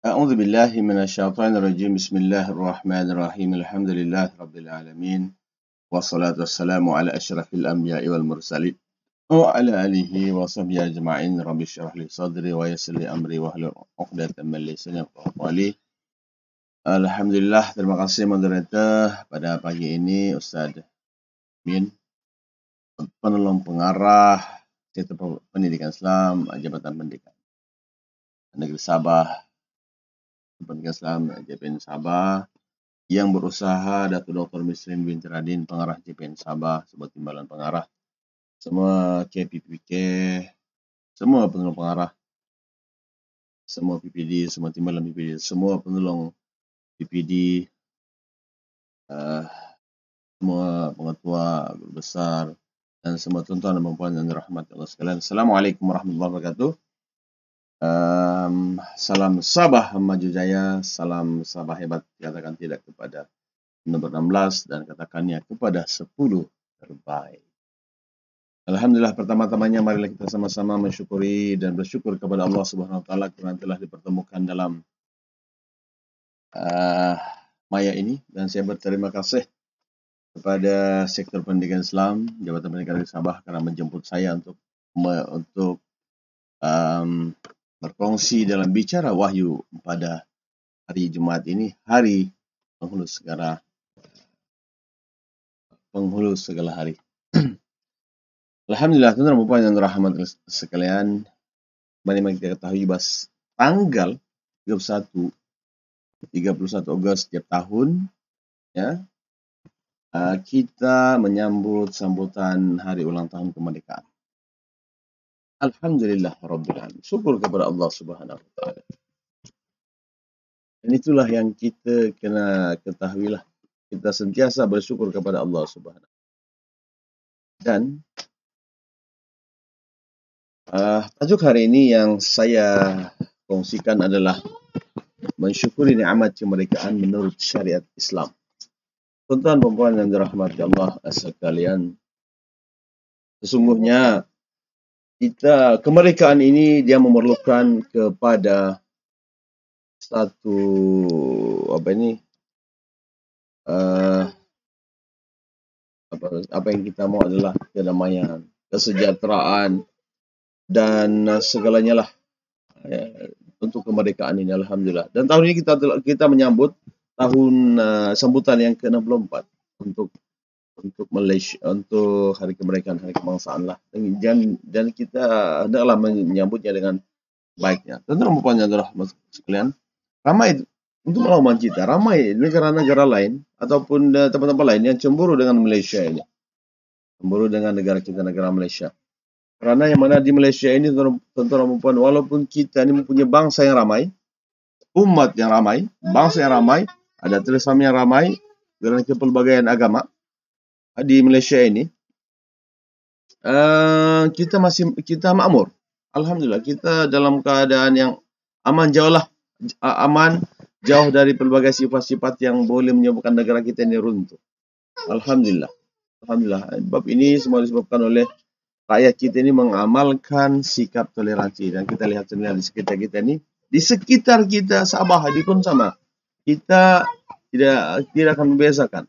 أعوذ بالله من الشيطان الرجيم. بسم الله الرحمن الرحيم. الحمد لله رب العالمين، والصلاة والسلام على أشرف الأنبياء والمرسلين وعلى آله وصحبه أجمعين. رب اشرح لي صدري ويسر لي أمري واحلل عقدة من لساني يفقهوا قولي. Alhamdulillah, terima kasih moderator. Pada pagi ini Ustaz Min, penolong pengarah Sektor Pendidikan Islam Jabatan Pendidikan Negeri Sabah, Pendidikan Islam JPN Sabah, yang berusaha Datuk Dr. Misrin bin Radin, pengarah JPN Sabah, sebuah timbalan pengarah, semua KPPK, semua penolong pengarah, semua PPD, semua timbalan PPD, semua penolong PPD, semua pengetua, guru besar, dan semua tuan-tuan dan puan-puan yang dirahmati Allah sekalian. Assalamualaikum warahmatullahi wabarakatuh. Salam Sabah maju jaya, salam Sabah hebat, katakan tidak kepada nomor 16 dan katakannya kepada 10 terbaik. Alhamdulillah, pertama-tamanya marilah kita sama-sama mensyukuri dan bersyukur kepada Allah Subhanahu wa taala kerana telah dipertemukan dalam maya ini, dan saya berterima kasih kepada Sektor Pendidikan Islam Jabatan Pendidikan Negeri Sabah kerana menjemput saya untuk berkongsi dalam bicara wahyu pada hari Jumaat ini, hari penghulu segala hari. Alhamdulillah, tuan-tuan dan puan yang dirahmati sekalian, mari kita ketahui bahas tanggal 31 Ogos setiap tahun, ya, kita menyambut sambutan hari ulang tahun kemerdekaan. Alhamdulillah Rabbil Alamin. Syukur kepada Allah Subhanahu wa taala. Dan itulah yang kita kena ketahuilah. Kita sentiasa bersyukur kepada Allah Subhanahu. Dan tajuk hari ini yang saya kongsikan adalah mensyukuri nikmat kemerdekaan menurut syariat Islam. Tuan-tuan dan puan yang dirahmati Allah sekalian, sesungguhnya kemerdekaan ini dia memerlukan kepada satu apa yang kita mau adalah kedamaian, kesejahteraan, dan segalanya lah untuk kemerdekaan ini. Alhamdulillah. Dan tahun ini kita menyambut tahun sambutan yang ke-64 untuk Malaysia, untuk hari kemerdekaan, hari kebangsaan lah. Dan kita hendaklah menyambutnya dengan baiknya. Tuan-tuan dan puan yang dirahmati sekalian, ramai untuk melawan kita, ramai negara-negara lain ataupun tempat-tempat lain yang cemburu dengan Malaysia ini. Cemburu dengan negara kita, negara Malaysia. Kerana yang mana di Malaysia ini, tuan-tuan dan puan, walaupun kita ini mempunyai bangsa yang ramai, umat yang ramai, bangsa yang ramai, ada Islam yang ramai, dengan kepelbagaian agama di Malaysia ini, kita makmur. Alhamdulillah, kita dalam keadaan yang aman, jauh dari pelbagai sifat-sifat yang boleh menyebabkan negara kita ini runtuh. Alhamdulillah. Alhamdulillah. Bab ini semua disebabkan oleh rakyat kita ini mengamalkan sikap toleransi. Dan kita lihat sebenarnya di sekitar kita ini, di sekitar kita Sabah pun sama. Kita tidak akan membiasakan.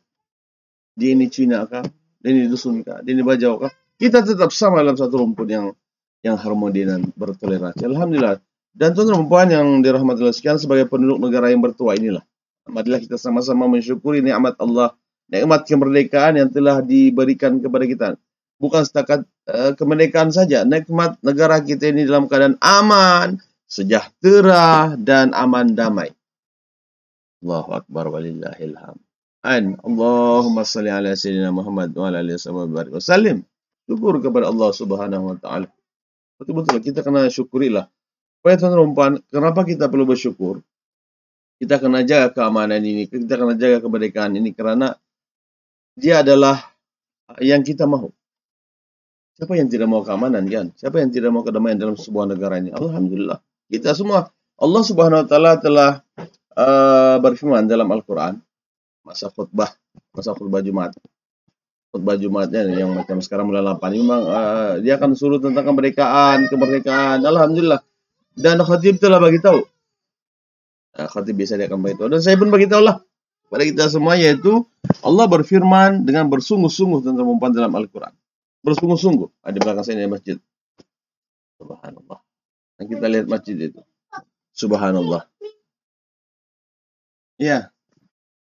Dia ini Cina kah? Dia ini dusun kah? Dia ini Bajau kah? Kita tetap sama dalam satu rumpun yang harmoni dan bertoleransi. Alhamdulillah. Dan tuan-tuan dan puan yang dirahmati Allah sekalian, sebagai penduduk negara yang bertuah inilah, marilah kita sama-sama mensyukuri nikmat Allah, nikmat kemerdekaan yang telah diberikan kepada kita. Bukan setakat kemerdekaan saja, nikmat negara kita ini dalam keadaan aman, sejahtera, dan aman damai. Allahu Akbar walillahil hamd. Allahumma salli ala sayyidina Muhammad wa ala alihi wa sallim. Syukur kepada Allah Subhanahu wa taala. Betul-betul kita kena syukurilah. Supaya tuan-tuan dan puan, kenapa kita perlu bersyukur? Kita kena jaga keamanan ini, kita kena jaga kemerdekaan ini kerana dia adalah yang kita mahu. Siapa yang tidak mau keamanan, kan? Siapa yang tidak mau kedamaian dalam sebuah negara ini? Alhamdulillah. Kita semua, Allah Subhanahu wa taala telah berfirman dalam Al-Quran, masa khutbah Jumaat. Khutbah Jumaatnya yang macam sekarang mulai 8, memang dia akan suruh tentang kemerdekaan. Alhamdulillah. Dan khatib telah bagi tahu Khatib biasa dia akan beritahu. Dan saya pun beritahu lah kepada kita semua, yaitu Allah berfirman dengan bersungguh-sungguh tentang perempuan dalam Al-Quran. Bersungguh-sungguh. Ada belakang saya ini masjid. Subhanallah. Dan kita lihat masjid itu. Subhanallah. Ya.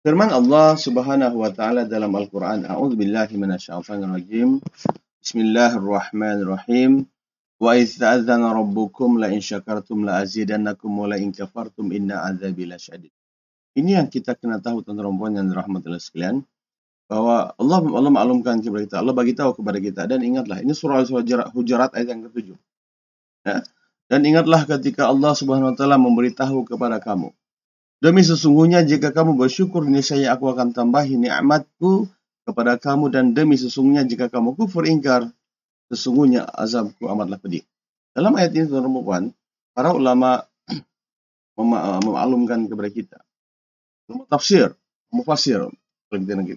Firman Allah Subhanahu wa taala dalam Al-Quran, A'udzubillahi minasyaitonirrajim. Bismillahirrahmanirrahim. Wa idz ta'adzana rabbukum la in syakartum la azidannakum wa la in kafartum inna 'adzabi lasyadid. Ini yang kita kena tahu tuan-tuan dan puan yang dirahmati Allah sekalian, bahwa Allah maklumkan kepada kita, Allah bagi tahu kepada kita, dan ingatlah, ini surah Al-Hujurat ayat yang ke-7. Ya. Dan ingatlah ketika Allah Subhanahu wa taala memberitahu kepada kamu, demi sesungguhnya jika kamu bersyukur, niscaya aku akan tambahi nikmatku kepada kamu, dan demi sesungguhnya jika kamu kufur ingkar, sesungguhnya azabku amatlah pedih. Dalam ayat ini tuan-tuan dan puan, para ulama memaklumkan kepada kita, tafsir, mufassir,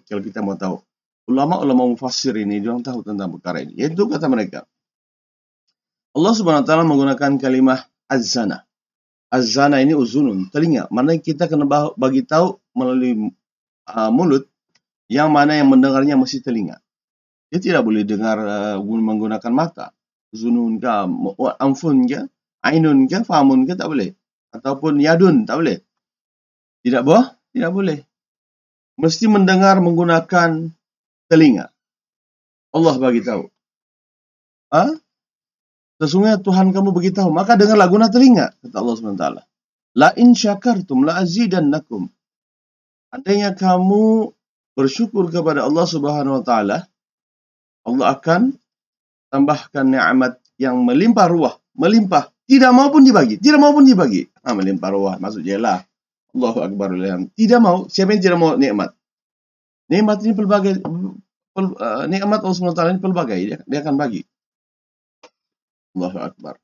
kalau kita mau tahu, ulama-ulama mufassir ini dia tahu tentang perkara ini, yaitu kata mereka, Allah Subhanahu wa taala menggunakan kalimah az-zana. Az-zana ini uzunun, telinga. Mana kita kena bagi tahu melalui mulut, yang mana yang mendengarnya mesti telinga. Dia tidak boleh dengar menggunakan mata. Uzunun ke, anfun ke, ainun ke, famun ke, tak boleh. Ataupun yadun, tak boleh. Tidak boleh. Mesti mendengar menggunakan telinga. Allah bagi tahu. Sesungguhnya Tuhan kamu beritahu, maka dengarlah guna telinga, kata Allah SWT. La in syakartum la azidannakum. Andainya kamu bersyukur kepada Allah Subhanahu wa taala, Allah akan tambahkan nikmat yang melimpah ruah, melimpah, tidak mau pun dibagi. Melimpah ruah maksudnya lah, Allahu akbar. Tidak mau, siapa yang tidak mau nikmat? Nikmat ini pelbagai, nikmat Allah Subhanahu wa taala ini pelbagai, dia akan bagi. Allahu akbar.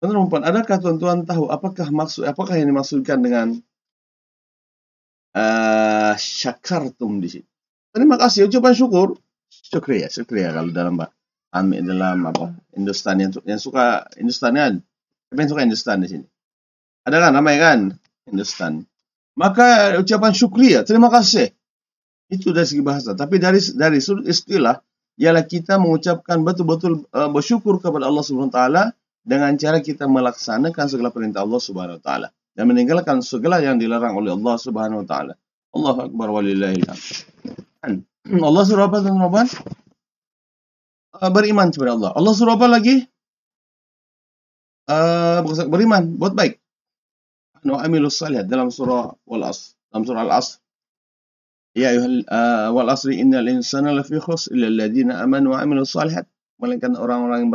Teman-teman, adakah tuan-tuan tahu apakah yang dimaksudkan dengan syakartum di sini? Terima kasih, ucapan syukur. Syukriya kalau dalam Hindustan yang suka Hindustan kan? Siapa yang suka Hindustan di sini? Ada kan namanya kan Hindustan. Maka ucapan syukriya, terima kasih. Itu dari segi bahasa, tapi dari sudut istilah ialah kita mengucapkan betul-betul bersyukur kepada Allah Subhanahu wa taala dengan cara kita melaksanakan segala perintah Allah Subhanahu wa taala dan meninggalkan segala yang dilarang oleh Allah Subhanahu wa taala. Allahu akbar walillahil hamd. Allah suruh apa teman-teman? Beriman kepada Allah. Allah suruh apa lagi? Beriman, buat baik. Wa amilus salihat dalam surah Al-Asr. Ya ayyuhal wal asri innal insana lafi khusr illa alladziina amanu wa 'amilus shalihat. Melainkan orang-orang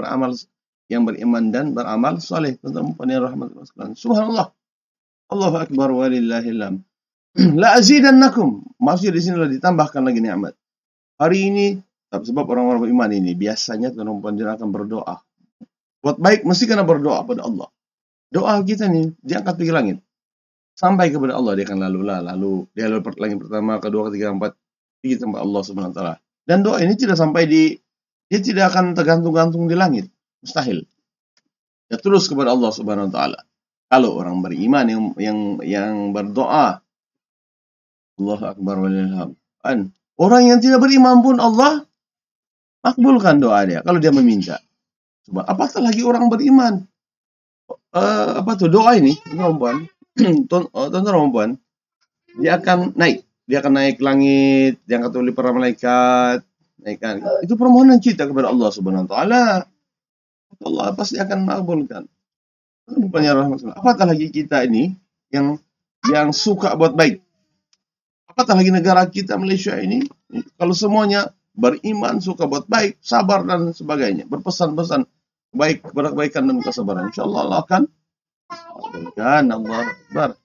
yang beriman dan beramal saleh. Teman-teman yang rahmatullah sekalian. Subhanallah. Allahu akbar walillahil hamd. La azidannakum. Maksudnya di sini adalah ditambahkan lagi nikmat. Hari ini sebab orang-orang beriman ini biasanya teman-teman akan berdoa. Buat baik mesti kena berdoa pada Allah. Doa kita ni diangkat pergi langit. Sampai kepada Allah, dia akan lalu dia lalu langit pertama, kedua, ketiga, empat, pergi tempat Allah Subhanahu wa taala. Dan doa ini tidak sampai dia tidak akan tergantung-gantung di langit, mustahil. Dia terus kepada Allah Subhanahu wa taala. Kalau orang beriman yang berdoa, Allahu akbar walillahil hamd. Orang yang tidak beriman pun Allah makbulkan doa dia kalau dia meminta. Apatah lagi orang beriman. Doa ini, tuan-tuan, dia akan naik ke langit, diangkat oleh para malaikat, naikkan. Itu permohonan kita kepada Allah Subhanahu wa taala. Allah pasti akan makbulkan. Apatah lagi kita ini yang suka buat baik. Apatah lagi negara kita Malaysia ini, kalau semuanya beriman, suka buat baik, sabar dan sebagainya, berpesan-pesan baik kepada kebaikan dan kesabaran. Insyaallah Allah akan makbulkan. Allah akbar.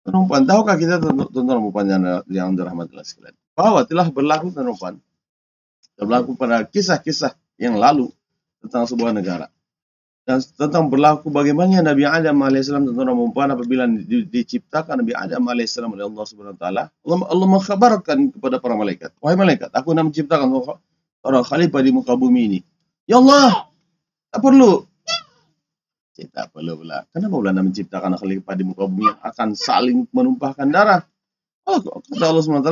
Teman-teman, tahukah kita tuan-tuan yang dirahmati Allah sekalian, bahwa telah berlaku pada kisah-kisah yang lalu tentang sebuah negara, dan tentang berlaku bagaimana Nabi Adam AS, tuan-tuan apabila diciptakan Nabi Adam AS oleh Allah Subhanahu wa taala, Allah mengkhabarkan kepada para malaikat, wahai malaikat, aku nak menciptakan orang khalifah di muka bumi ini. Ya Allah, tak perlu Tak perlu pula. Kenapa pula Anda menciptakan khalifah di muka bumi yang akan saling menumpahkan darah? Kata Allah SWT,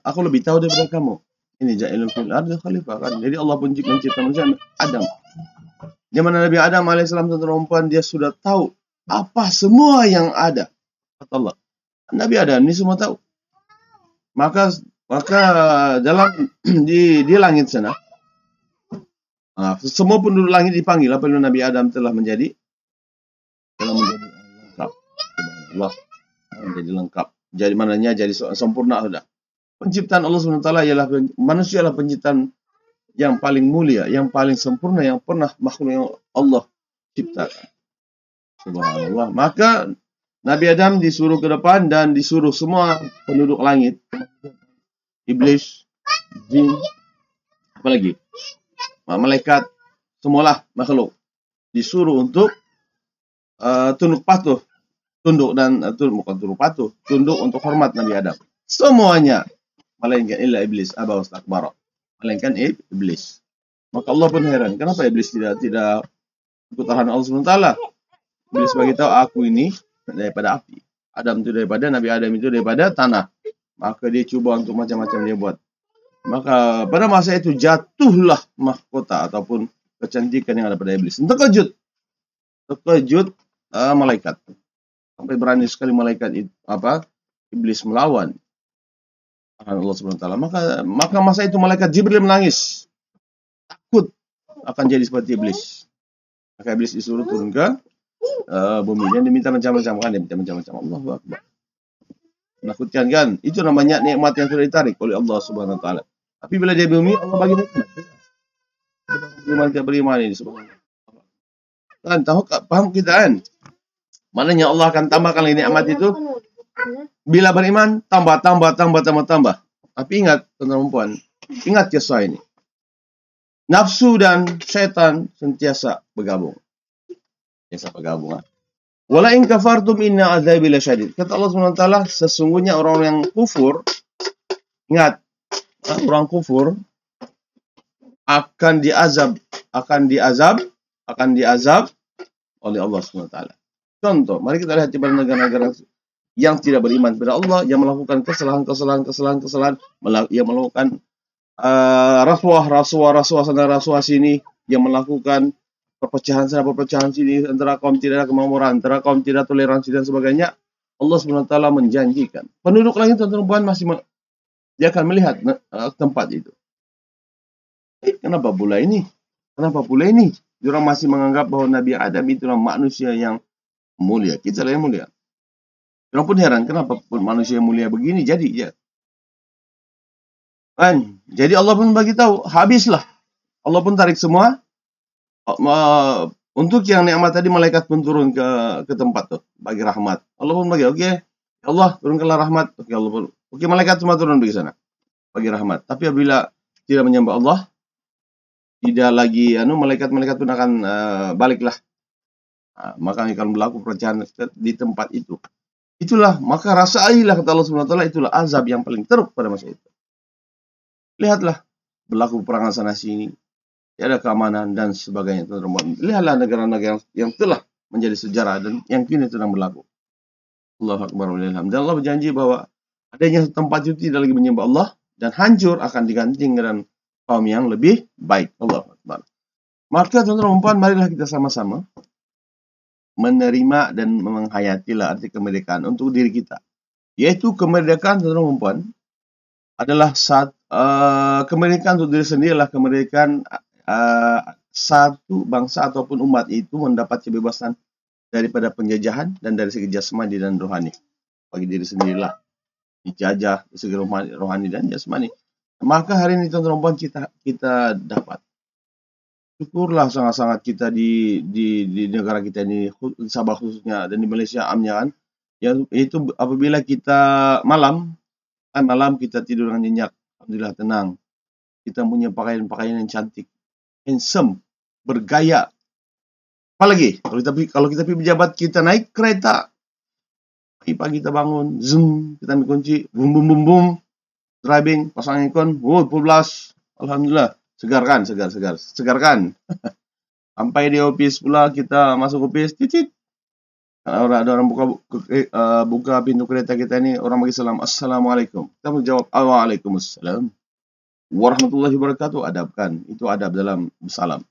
aku lebih tahu daripada kamu. Ini ja'ilun fil ardi khalifah kan. Jadi Allah pun mencipta manusia Adam. Zaman Nabi Adam alaihissalam perempuan dia sudah tahu apa semua yang ada. Kata Allah. Nabi Adam ini semua tahu. Maka dalam di langit sana, semua penduduk langit dipanggil apabila Nabi Adam telah menjadi lengkap. Allah menjadi lengkap. Jadi mananya jadi sempurna sudah. Penciptaan Allah SWT ialah manusia adalah penciptaan yang paling mulia, yang paling sempurna yang pernah makhluk yang Allah ciptakan. Subhanallah. Maka Nabi Adam disuruh ke depan dan disuruh semua penduduk langit, iblis, jin, apalagi malaikat, semualah makhluk disuruh untuk tunduk patuh, tunduk untuk hormat Nabi Adam. Semuanya, melainkan illa iblis aba wastakbara, melainkan iblis. Maka Allah pun heran, kenapa iblis tidak ikut arahan Allah SWT? Iblis beritahu, aku ini daripada api, Adam itu daripada Nabi Adam itu daripada tanah. Maka dia cuba untuk macam-macam dia buat. Maka pada masa itu jatuhlah mahkota ataupun kecantikan yang ada pada iblis. Terkejut malaikat. Sampai berani sekali malaikat iblis melawan Allah SWT. Maka masa itu malaikat Jibril menangis. Takut akan jadi seperti iblis. Maka iblis disuruh turun ke bumi. Dan diminta macam-macam kan. Dia minta macam-macam. Allahu Akbar. Menakutkan kan. Itu namanya nikmat yang sudah ditarik oleh Allah Subhanahu Wa Taala. Tapi bila dia bumi, Allah bagi nikmat. Beriman ini subhanallah. Kan paham kita kan? Maknanya Allah akan tambahkan lagi nikmat itu. Bila beriman, tambah. Tapi ingat, teman-teman, ingat kisah ini. Nafsu dan syaitan sentiasa bergabung. Wala in kafartum inna azabi lasyadid. Kata Allah SWT, sesungguhnya orang yang kufur, ingat, orang kufur akan diazab oleh Allah SWT. Contoh, mari kita lihat pada negara-negara yang tidak beriman kepada Allah, yang melakukan kesalahan, yang melakukan rasuah sana, rasuah sini, yang melakukan perpecahan sana, perpecahan sini, antara kaum tidak ada kemakmuran, antara kaum tidak toleransi dan sebagainya. Allah SWT menjanjikan penduduk langit dan perempuan dia akan melihat tempat itu. Kenapa pula ini? Diorang masih menganggap bahwa Nabi Adam itulah manusia yang mulia. Kita lah yang mulia. Diorang pun heran, kenapa manusia yang mulia begini jadi ya. Kan? Jadi Allah pun bagi tahu, habislah. Allah pun tarik semua. Untuk yang nikmat tadi malaikat pun turun ke tempat tuh bagi rahmat. Allah pun bagi, oke, Allah turunkanlah rahmat. Oke, malaikat semua turun pergi sana bagi rahmat. Tapi apabila tidak menyembah Allah, tidak lagi malaikat pun akan baliklah. Maka akan berlaku perpecahan di tempat itu. Itulah, maka rasailah kata Allah SWT, itulah azab yang paling teruk pada masa itu. Lihatlah berlaku peperangan sana sini, tiada keamanan dan sebagainya. Lihatlah negara-negara yang telah menjadi sejarah dan yang kini sedang berlaku. Allahu Akbar walillahilhamd. Dan Allah berjanji bahwa adanya tempat itu tidak lagi menyembah Allah dan hancur akan diganti dengan kaum yang lebih baik. Allahu Akbar. Maka teman-teman, marilah kita sama-sama menerima dan menghayatilah arti kemerdekaan untuk diri kita. Yaitu kemerdekaan teman-teman adalah kemerdekaan untuk diri sendiri adalah kemerdekaan satu bangsa ataupun umat itu mendapat kebebasan daripada penjajahan dan dari segi jasmani dan rohani. Bagi diri sendirilah dijajah dari segi rohani dan jasmani. Maka hari ini teman-teman kita dapat. Syukurlah sangat-sangat kita di negara kita ini, Sabah khususnya dan di Malaysia amnya kan. Yaitu apabila kita malam kita tidur dengan nyenyak, alhamdulillah tenang. Kita punya pakaian-pakaian yang cantik, handsome, bergaya. Apalagi kalau kita pergi pejabat, kita naik kereta. Pagi-pagi kita bangun, zoom, kita ambil kunci, bum bum bum bum, driving, pasang aircon, pukul 12, alhamdulillah, segar kan. Sampai di office pula, kita masuk office, titit. Ada orang buka pintu kereta kita ini, orang bagi salam, Assalamualaikum. Kita menjawab, Waalaikumsalam warahmatullahi wabarakatuh. Adabkan, itu adab dalam salam,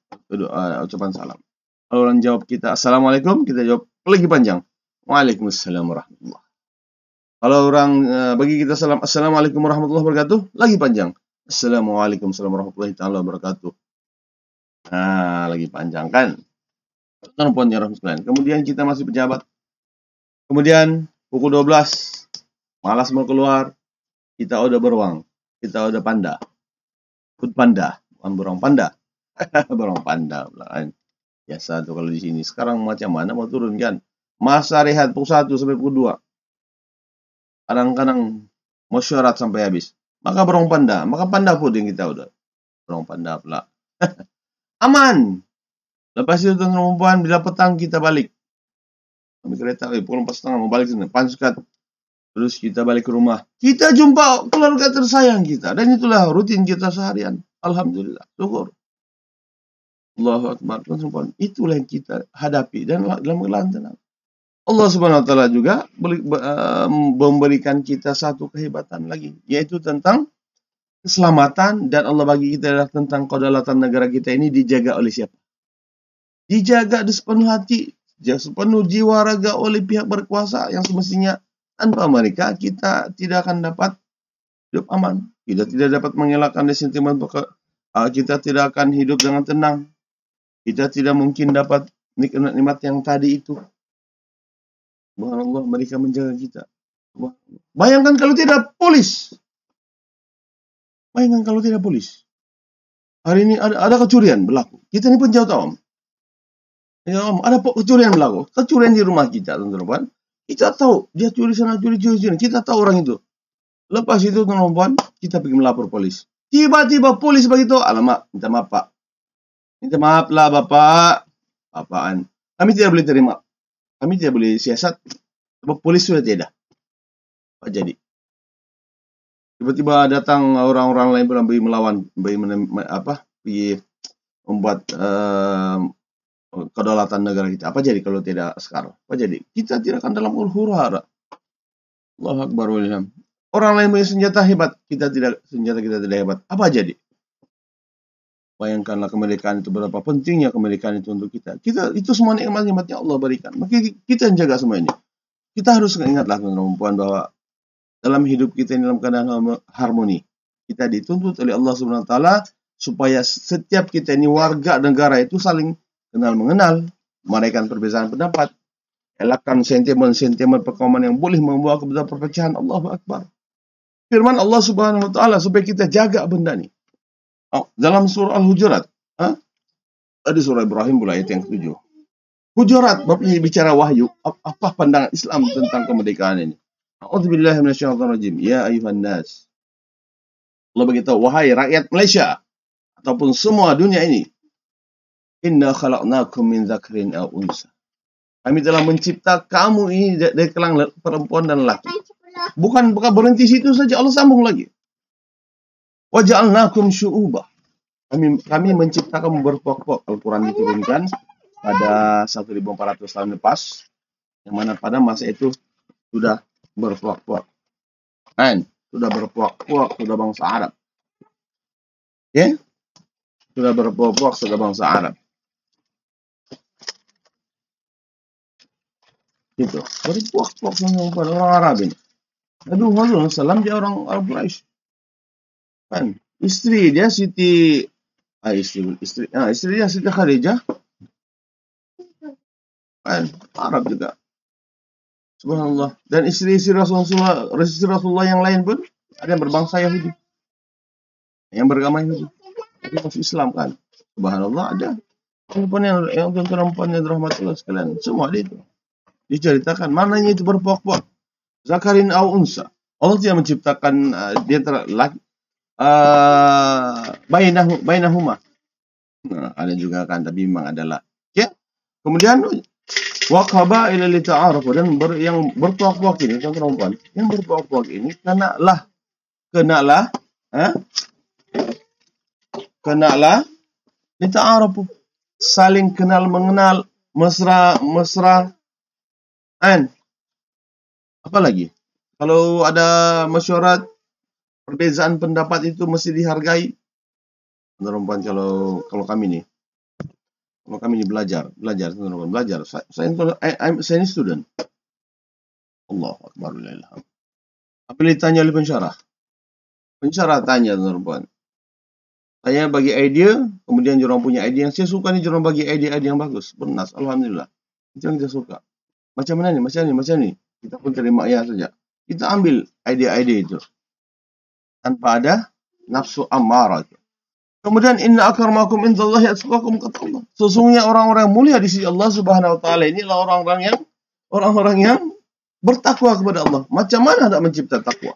ucapan salam. Kalau orang jawab kita Assalamualaikum, kita jawab lagi panjang, Waalaikumsalam warahmatullahi. Kalau orang bagi kita salam Assalamualaikum warahmatullahi wabarakatuh, lagi panjang, Assalamualaikum warahmatullahi wabarakatuh. Nah, lagi panjang kan? Teleponnya Rahmat. Kemudian kita masih pejabat. Kemudian pukul 12, malas mau keluar, kita udah beruang, kita udah panda. Food panda, bukan beruang panda. Beruang panda kan. Biasa tuh kalau di sini. Sekarang macam mana mau turun kan? Masa rehat pukul 1 sampai pukul 2. Kadang-kadang mau syarat sampai habis. Maka beruang panda, maka panda food yang kita udah. Beruang panda pula. Aman. Lepas itu teman-teman perempuan, bila petang kita balik. Ambil kereta, pukul 4:30 mau balik sini. Panskat. Terus kita balik ke rumah. Kita jumpa keluarga tersayang kita. Dan itulah rutin kita seharian. Alhamdulillah. Syukur. Allahu Akbar. Teman-teman, itulah yang kita hadapi. Dan dalam keadaan tenang. Allah Subhanahu Wa Taala juga memberikan kita satu kehebatan lagi. Yaitu tentang keselamatan. Dan Allah bagi kita adalah tentang kedaulatan negara kita ini dijaga oleh siapa? Dijaga di sepenuh hati, sepenuh jiwa raga oleh pihak berkuasa yang semestinya tanpa mereka kita tidak akan dapat hidup aman. Kita tidak dapat mengelakkan sentimen, kita tidak akan hidup dengan tenang. Kita tidak mungkin dapat nikmat yang tadi itu. Subhanallah, mereka menjaga kita. Bayangkan kalau tidak polis. Bayangkan kalau tidak polis. Hari ini ada kecurian berlaku. Kita ini penjauh awam. Ya, ada kecurian berlaku. Kecurian di rumah kita, teman-teman. Kita tahu dia curi sana, curi sini. Kita tahu orang itu. Lepas itu, teman-teman, kita pergi melapor polis. Tiba-tiba polis begitu, alamak, minta maaf Pak. Minta maaf lah Bapak. Apaan? Kami tidak boleh terima. Kami tidak boleh siasat. Sebab polis sudah tidak. Apa jadi? Tiba-tiba datang orang-orang lain pergi melawan, pergi membuat kedaulatan negara kita. Apa jadi kalau tidak sekarang? Apa jadi? Kita tidak akan dalam huru-hara. Allahu Akbar walilham. Orang lain punya senjata hebat, senjata kita tidak hebat. Apa jadi? Bayangkanlah kemerdekaan itu, berapa pentingnya kemerdekaan itu untuk kita. Itu semua nikmat-nikmatnya Allah berikan. Maka kita yang jaga semua ini. Kita harus ingatlah teman-teman bahwa dalam hidup kita ini dalam keadaan harmoni. Kita dituntut oleh Allah Subhanahu Wa Taala supaya setiap kita ini warga negara itu saling kenal-mengenal, meraikan perbedaan pendapat, elakkan sentimen-sentimen perkauman yang boleh membawa kepada perpecahan. Allahu Akbar. Firman Allah Subhanahu Wa Taala supaya kita jaga benda ini. Dalam surah Al-Hujurat, ada surah Ibrahim pula ayat yang 7. Hujurat, bapaknya bicara wahyu. Apa pandangan Islam tentang kemerdekaan ini? A'udzubillahi minasyaitonirrajim. Ya ayuhan nas. Allah beritahu, wahai rakyat Malaysia ataupun semua dunia ini, inna khalaqnakum min dzakrin aw unsa. Kami telah mencipta kamu ini dari kalangan perempuan dan laki. Bukan berhenti situ saja, Allah sambung lagi. Wa ja'alnakum syu'uba. Kami mencipta kamu berkelompok. Al-Quran diturunkan pada 1400 tahun lepas, yang mana pada masa itu sudah berkelompok. Sudah berkelompok, sudah bangsa Arab. Ya? Sudah berkelompok, sudah bangsa Arab. Gitu. Berkelompok sama orang Arab ini. Aduh, salam dia orang Arab Quraisy. Kan? Istri dia istri dia Siti Khadijah. Kan? Arab juga. Subhanallah. Dan istri-istri Rasulullah yang lain pun ada yang berbangsa Yahudi. Yang beragama Yahudi. Tapi masuk Islam kan. Subhanallah ada. Perempuan yang perempuan yang rahmatullah sekalian. Semua itu. Diceritakan. Mananya itu berpuak-puak. Zakarin au unsa. Allah tidak menciptakan di antara laki bainahuma. Nah, ada juga kan, tapi memang adalah. Ya. Kemudian wa qabaila li ta'arafu, dan yang berpuak-puak ini kan perempuan. Yang berpuak-puak ini kenalah li ta'arafu saling kenal mengenal, mesra, and apa lagi? Kalau ada mesyuarat, perbezaan pendapat itu mesti dihargai. Perempuan kalau kami nih, belajar, belajar. Saya ini student. Allah Akbar. Apa yang ditanya oleh pensyarah? Pensyarah tanya perempuan. Saya bagi ide, kemudian jurang punya ide yang saya suka nih, jurang bagi ide yang bagus. Bernas, alhamdulillah. Itu yang kita suka. Macam mana nih? Macam ni. Kita pun terima ya saja. Kita ambil ide itu. Tanpa ada nafsu ammarah. Kemudian inna akramakum indallahi atqakum, kata Allah. Sesungguhnya orang-orang mulia di sisi Allah Subhanahu wa taala inilah orang-orang yang bertakwa kepada Allah. Macam mana hendak mencipta takwa?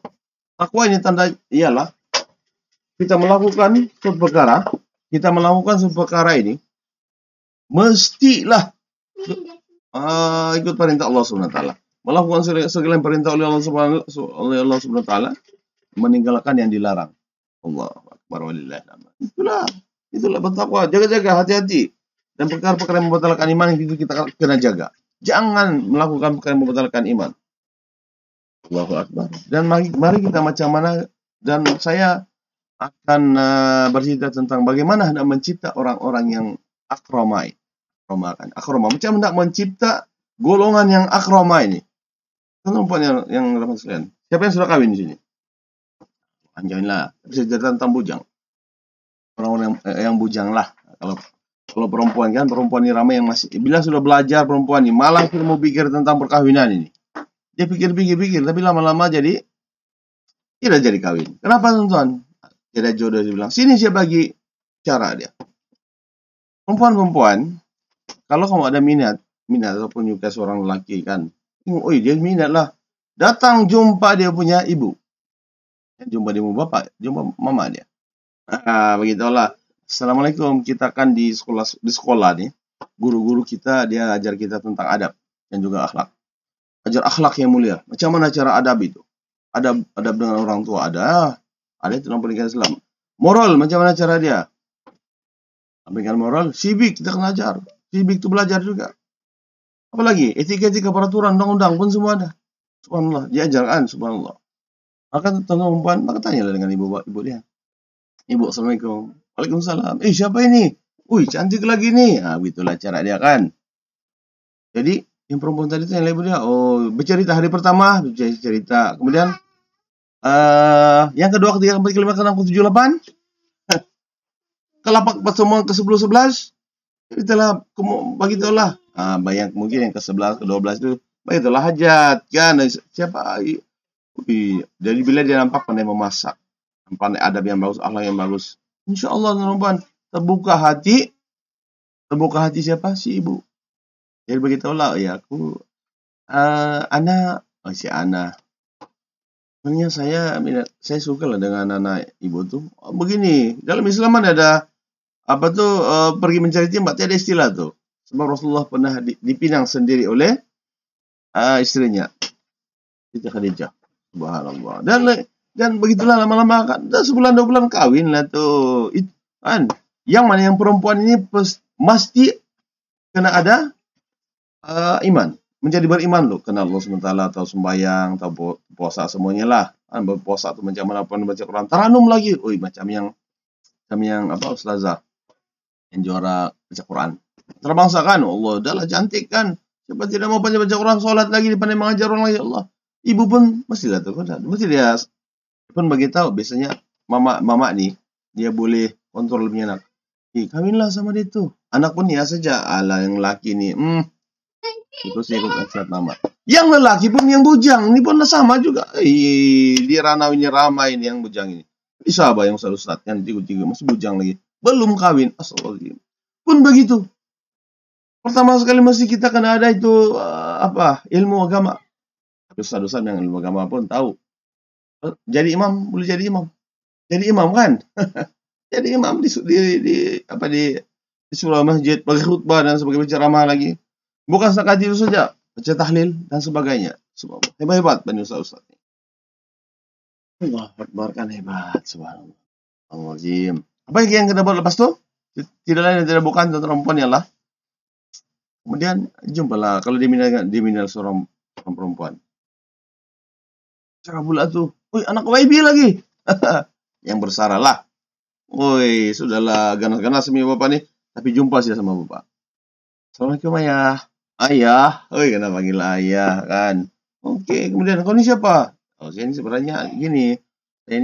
Takwa ini tanda ialah kita melakukan suatu perkara ini mestilah ikut perintah Allah Subhanahu wa taala. Melakukan segala yang perintah oleh Allah Subhanahu wa taala, meninggalkan yang dilarang. Allahu akbar walillahi alhamd. Itulah bertakwa. Jaga-jaga, hati-hati. Dan perkara-perkara yang membatalkan iman itu kita kena jaga. Jangan melakukan perkara yang membatalkan iman. Allahu akbar. Dan mari kita macam mana, dan saya akan bercerita tentang bagaimana hendak mencipta orang-orang yang akroma. Macam hendak mencipta golongan yang akroma ini. Perempuan yang dapat sekalian. Siapa yang sudah kawin di sini? Anjaylah. Bisa cerita tentang bujang. Orang-orang yang bujang lah. Kalau perempuan kan, perempuan ini ramai yang masih. Bila sudah belajar perempuan ini, malah mau pikir tentang perkawinan ini. Dia pikir, tapi lama-lama jadi tidak jadi kawin. Kenapa teman-teman? Tidak jodoh, dia bilang. Sini saya bagi cara dia. Perempuan, kalau kamu ada minat ataupun nyukai seorang lelaki kan, dia minat lah. Datang jumpa dia punya ibu. Jumpa dia bapak, jumpa mama dia. Begitulah. Assalamualaikum, kita kan di sekolah nih. Guru-guru kita dia ajar kita tentang adab dan juga akhlak. Ajar akhlak yang mulia. Macam mana cara adab itu? Adab dengan orang tua ada itu dalam pendidikan Islam. Moral, macam mana cara dia? Pendidikan moral, civic kita kena ajar. Civic itu belajar juga. Apalagi etika peraturan, undang-undang pun semua ada. Subhanallah, diajarkan, subhanallah. Maka perempuan, maka tanyalah dengan ibu dia. Ibu, assalamualaikum. Waalaikumsalam. Siapa ini? Cantik lagi nih. Begitulah cara dia kan. Jadi yang perempuan tadi itu yang ibu dia, bercerita hari pertama, bercerita. Kemudian yang kedua, ketiga, keempat, kelima, keenam, ke-7, 8, ke-8, semua, ke-10, 11. Begitulah, begitulah. Banyak mungkin yang ke-11, ke-12 itu, begitulah hajat kan. Siapa? Jadi bila dia nampak pandai memasak, pandai adab yang bagus, akhlak yang bagus, insya Allah teman-teman terbuka hati siapa? Si ibu. Jadi beritahulah, aku si Ana. Sebenarnya saya suka lah dengan anak ibu tuh. Begini, dalam Islam ada pergi mencari timba, ada istilah tuh. Sebab Rasulullah pernah dipinang sendiri oleh istrinya, Siti Khadijah. Subhanallah. Dan begitulah lama-lama kan, sebulan 2 bulan kawin lah tuh. Kan, yang mana yang perempuan ini mesti kena ada iman. Menjadi beriman loh, kenal Allah SWT, atau sembahyang, atau puasa semuanya lah. Kan berpuasa atau macam mana pun baca Quran, taranum lagi. Macam yang ustazah yang juara baca Quran. Terbangsa kan, Allah udahlah cantik kan. Siapa tidak mau baca Quran, sholat lagi, pandai mengajar orang lagi, Allah. Ibu pun mestilah tuh, mesti dia pun beritahu. Biasanya mama nih, dia boleh kontrol lebih anak. Kawinlah sama dia tuh. Anak pun ya saja, yang laki nih, itu saya ikut nasihat mama. Yang lelaki pun yang bujang, ini pun sama juga. Di ranau ini ramai ini yang bujang ini. Bisa yang Ustaz kan, tiga masih bujang lagi. Belum kawin, astagfirullahaladzim. Pun begitu. Pertama sekali mesti kita kena ada itu ilmu agama. Ustaz-ustaz yang ilmu agama pun tahu. Jadi imam, boleh jadi imam. Jadi imam kan? Jadi imam di surau masjid, bagi khutbah dan sebagai penceramah lagi. Bukan setakat itu saja, baca tahlil dan sebagainya. Subhanallah. Hebat bani ustaz-ustaz. Allah Akbar kan hebat, subhanallah. Allahzim. Apa yang kita buat lepas tu? Tidak lain dan tidak bukan tuan perempuan ialah kemudian jumpalah kalau diminal seorang perempuan. Cara pula tuh, woi anak YB lagi. Yang bersara lah. Woi, sudahlah ganas-ganas sama bapak nih, tapi jumpa sih sama bapak. Assalamualaikum ayah. Ayah, woi kenapa panggil ayah kan? Oke, kemudian kau ini siapa? Oh, saya ini sebenarnya gini. Saya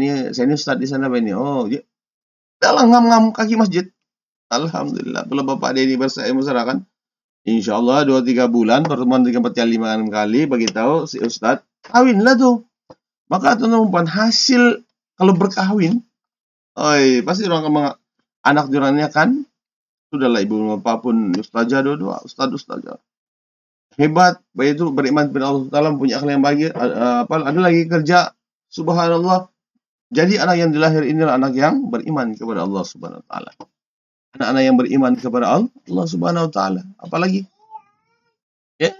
ini ustadz di sana ini. Oh, dalam ngam-ngam kaki masjid. Alhamdulillah. Kalau bapak dia ini bersara kan, insya Allah 2-3 bulan pertemuan 3-4 kali 5 kali bagi tahu si ustadz kawin lah tuh. Maka teman-teman hasil kalau berkahwin, pasti orang anak jurangnya kan sudahlah ibu bapak pun ustazah dua-dua, ustazah hebat, baik itu beriman kepada Allah Taala, punya akhlak yang baik, ada lagi kerja, subhanallah. Jadi anak yang dilahir inilah anak yang beriman kepada Allah Subhanahu Wa Taala. Anak-anak yang beriman kepada Allah Subhanahu Wa Taala. Apalagi, ya,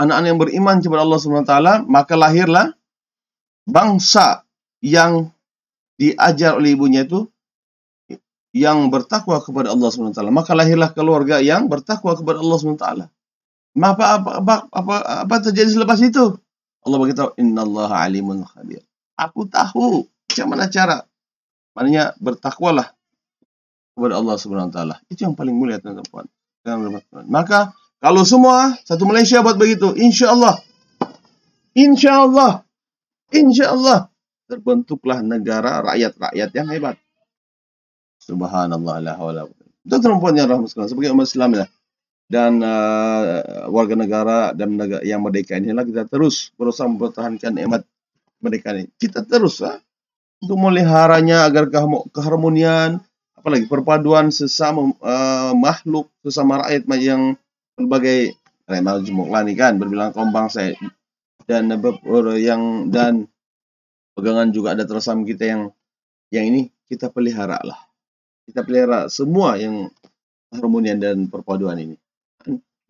anak-anak yang beriman kepada Allah Subhanahu Wa Taala, maka lahirlah bangsa yang diajar oleh ibunya itu yang bertakwa kepada Allah Subhanahu Wa Taala. Maka lahirlah keluarga yang bertakwa kepada Allah Subhanahu Wa Taala. Apa terjadi selepas itu? Allah beritahu, innallaha alimun khabir. Aku tahu macam mana cara. Maknanya bertakwalah kepada Allah Subhanahu Wa Taala. Itu yang paling mulia teman-teman. Maka kalau semua satu Malaysia buat begitu, insya Allah terbentuklah negara rakyat-rakyat yang hebat. Subhanallah la haula. Itu perempuan yang rahmat sebagai umat Islam ya. Dan warga negara dan negara yang merdeka inilah kita terus berusaha mempertahankan nikmat mereka ini. Kita terus untuk meliharanya agar keharmonian, apalagi perpaduan sesama makhluk, sesama rakyat yang berbagai majmuk lah nih kan, berbilang kaum bangsa dan pegangan juga ada tersam kita yang ini kita pelihara lah. Kita pelihara semua yang keharmonian dan perpaduan ini.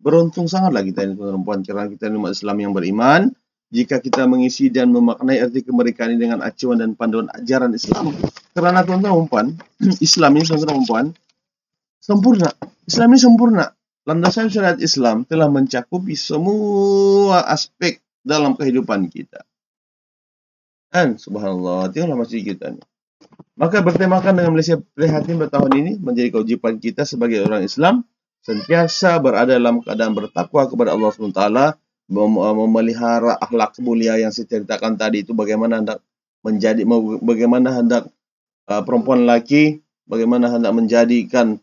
Beruntung sangatlah kita ini perempuan karena kita ini umat Islam yang beriman. Jika kita mengisi dan memaknai arti kemerdekaan ini dengan acuan dan panduan ajaran Islam. Karena tuan-tuan Islam ini tuan-tuan sempurna. Islam ini sempurna. Landasan syariat Islam telah mencakupi semua aspek dalam kehidupan kita. Dan subhanallah, tinggallah masjid kita ini. Maka bertemakan dengan Malaysia Prihatin bertahun ini menjadi kewajiban kita sebagai orang Islam sentiasa berada dalam keadaan bertakwa kepada Allah SWT, memelihara akhlak mulia yang saya ceritakan tadi itu, bagaimana hendak perempuan laki, bagaimana hendak menjadikan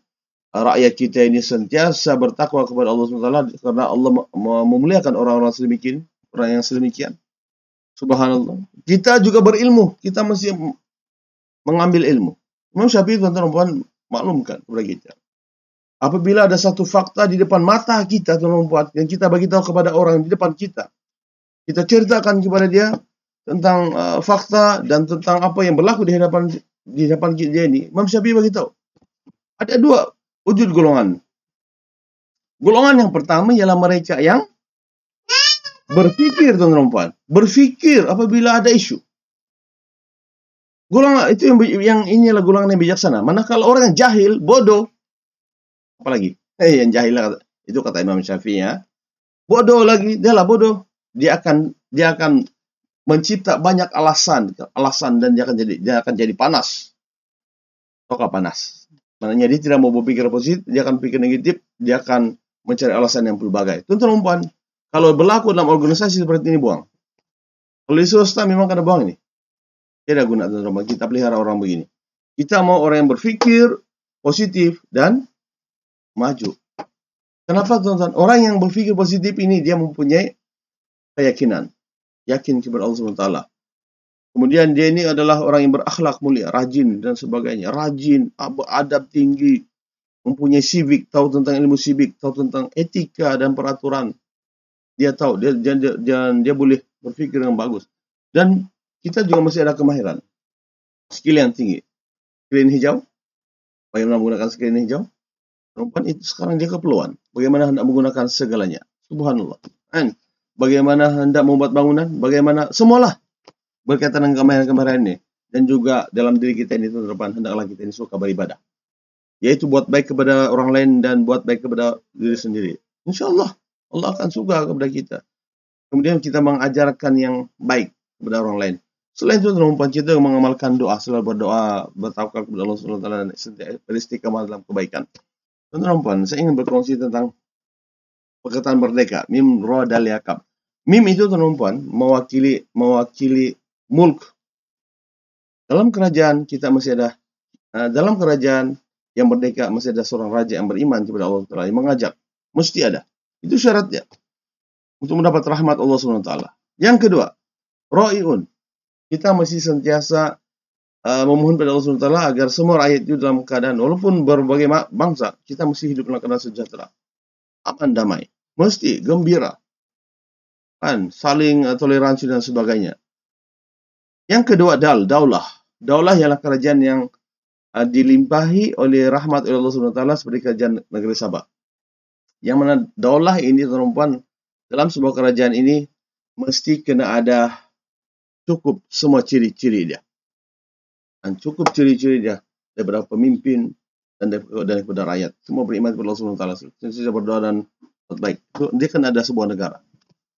rakyat kita ini sentiasa bertakwa kepada Allah SWT, karena Allah memuliakan orang-orang sedemikian, orang yang sedemikian. Subhanallah. Kita juga berilmu, kita mesti mengambil ilmu. Imam Syafi'i tuan-tuan maklumkan kepada kita. Apabila ada satu fakta di depan mata kita, tuan-tuan, yang kita bagi tahu kepada orang di depan kita, kita ceritakan kepada dia tentang fakta dan tentang apa yang berlaku di hadapan kita ini. Imam Syafi'i bagi tahu ada dua wujud golongan. Golongan yang pertama ialah mereka yang berfikir, tuan-tuan, berfikir apabila ada isu. Golongan itu yang inilah golongan yang bijaksana. Manakala orang yang jahil, bodoh, apalagi yang jahil itu kata Imam Syafi'i ya, bodoh lagi, dialah bodoh, dia akan mencipta banyak alasan dan dia akan jadi panas, toka panas. Maknanya dia tidak mau berpikir positif, dia akan pikir negatif, dia akan mencari alasan yang pelbagai. Tuan-tuan, kalau berlaku dalam organisasi seperti ini, buang. Kalau di swasta memang kada buang ini. Tidak guna, teman-teman. Kita pelihara orang begini. Kita mau orang yang berpikir positif dan maju. Kenapa, teman-teman? Orang yang berpikir positif ini dia mempunyai keyakinan, yakin kepada Allah SWT. Kemudian dia ini adalah orang yang berakhlak mulia, rajin dan sebagainya. Rajin, adab tinggi, mempunyai civic, tahu tentang ilmu civic, tahu tentang etika dan peraturan. Dia tahu, dia boleh berpikir yang bagus. Dan kita juga masih ada kemahiran, skill yang tinggi. Screen hijau, bagaimana menggunakan screen hijau? Perempuan itu sekarang dia keperluan. Bagaimana hendak menggunakan segalanya. Subhanallah. Dan bagaimana hendak membuat bangunan, bagaimana, semualah berkaitan dengan kemahiran-kemahiran ini. Dan juga dalam diri kita ini, teman-teman, hendaklah kita ini suka beribadah. yaitu buat baik kepada orang lain dan buat baik kepada diri sendiri. Insya Allah, Allah akan suka kepada kita. Kemudian kita mengajarkan yang baik kepada orang lain. Selain itu, tuan-tuan, kita mengamalkan doa, selalu berdoa, bertawakal kepada Allah Subhanahu wa taala dan beristiqamah dalam kebaikan. Tuan-tuan, saya ingin berkongsi tentang perkataan merdeka, mim ra dal yakab. Mim itu, tuan-tuan, mewakili mulk. Dalam kerajaan kita masih ada, dalam kerajaan yang merdeka masih ada seorang raja yang beriman kepada Allah Taala yang mengajak. Mesti ada. Itu syaratnya untuk mendapat rahmat Allah Subhanahu wa taala. Yang kedua, ra'iun. Kita mesti sentiasa memohon pada Allah Subhanahu wa taala agar semua rakyat itu dalam keadaan, walaupun berbagai bangsa, kita mesti hidup dalam keadaan sejahtera, aman, damai, mesti gembira, kan, saling toleransi dan sebagainya. Yang kedua, daulah. Daulah ialah kerajaan yang dilimpahi oleh rahmat oleh Allah Subhanahu wa taala seperti kerajaan negeri Sabah. Yang mana daulah ini, tuan-tuan, dalam sebuah kerajaan ini mesti kena ada cukup semua ciri-ciri dia. Dan cukup ciri-ciri dia daripada pemimpin dan daripada rakyat. Semua beriman kepada Allah Subhanahu wa taala. Sentiasa berdoa dan baik. Dia kan ada sebuah negara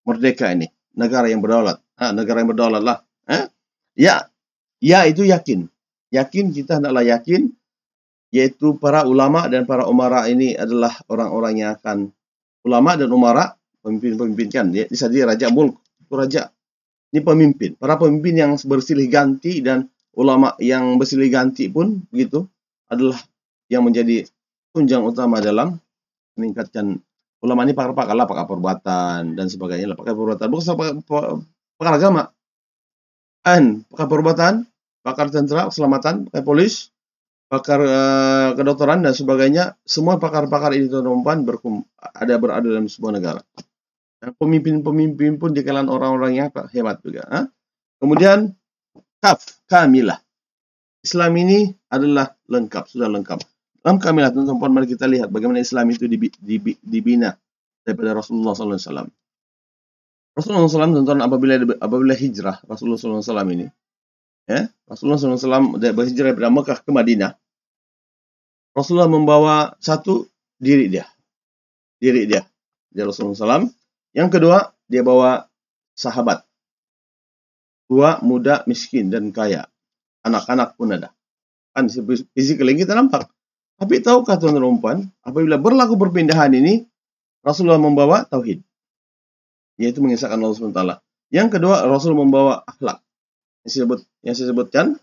merdeka ini, negara yang berdaulat. Negara yang berdaulat lah. Ya itu yakin. Yakin, kita hendaklah yakin, yaitu para ulama dan para umara ini adalah orang-orang yang akan, ulama dan umara, pemimpin-pemimpin kan. Dia raja mulk, itu raja. Ini pemimpin. Para pemimpin yang bersilih ganti dan ulama yang bersilih ganti pun begitu adalah yang menjadi tunjang utama dalam meningkatkan. Ulama ini pakar-pakar lah, pakar perbuatan dan sebagainya lah, pakar perbuatan, bukan pakar agama. Pakar perbuatan, pakar tentera, keselamatan, pakar polis, pakar kedokteran dan sebagainya. Semua pakar-pakar ini, tuan-tuan, berada dalam sebuah negara. Pemimpin-pemimpin pun di kalangan orang-orang yang hebat juga. Kemudian kamilah. Islam ini adalah lengkap, sudah lengkap. Dalam kamilah, tuan-tuan, mari kita lihat bagaimana Islam itu dibina daripada Rasulullah SAW. Rasulullah SAW, tuan-tuan, apabila hijrah Rasulullah SAW ini, Rasulullah SAW berhijrah dari Mekah ke Madinah. Rasulullah membawa satu diri dia Rasulullah SAW. Yang kedua, dia bawa sahabat. Tua, muda, miskin, dan kaya. Anak-anak pun ada. Kan di sekeliling kita nampak. Tapi tahukah tuan-tuan, apabila berlaku perpindahan ini, Rasulullah membawa tauhid, yaitu mengisahkan Allah SWT. Yang kedua, Rasul membawa akhlak. Yang saya sebutkan,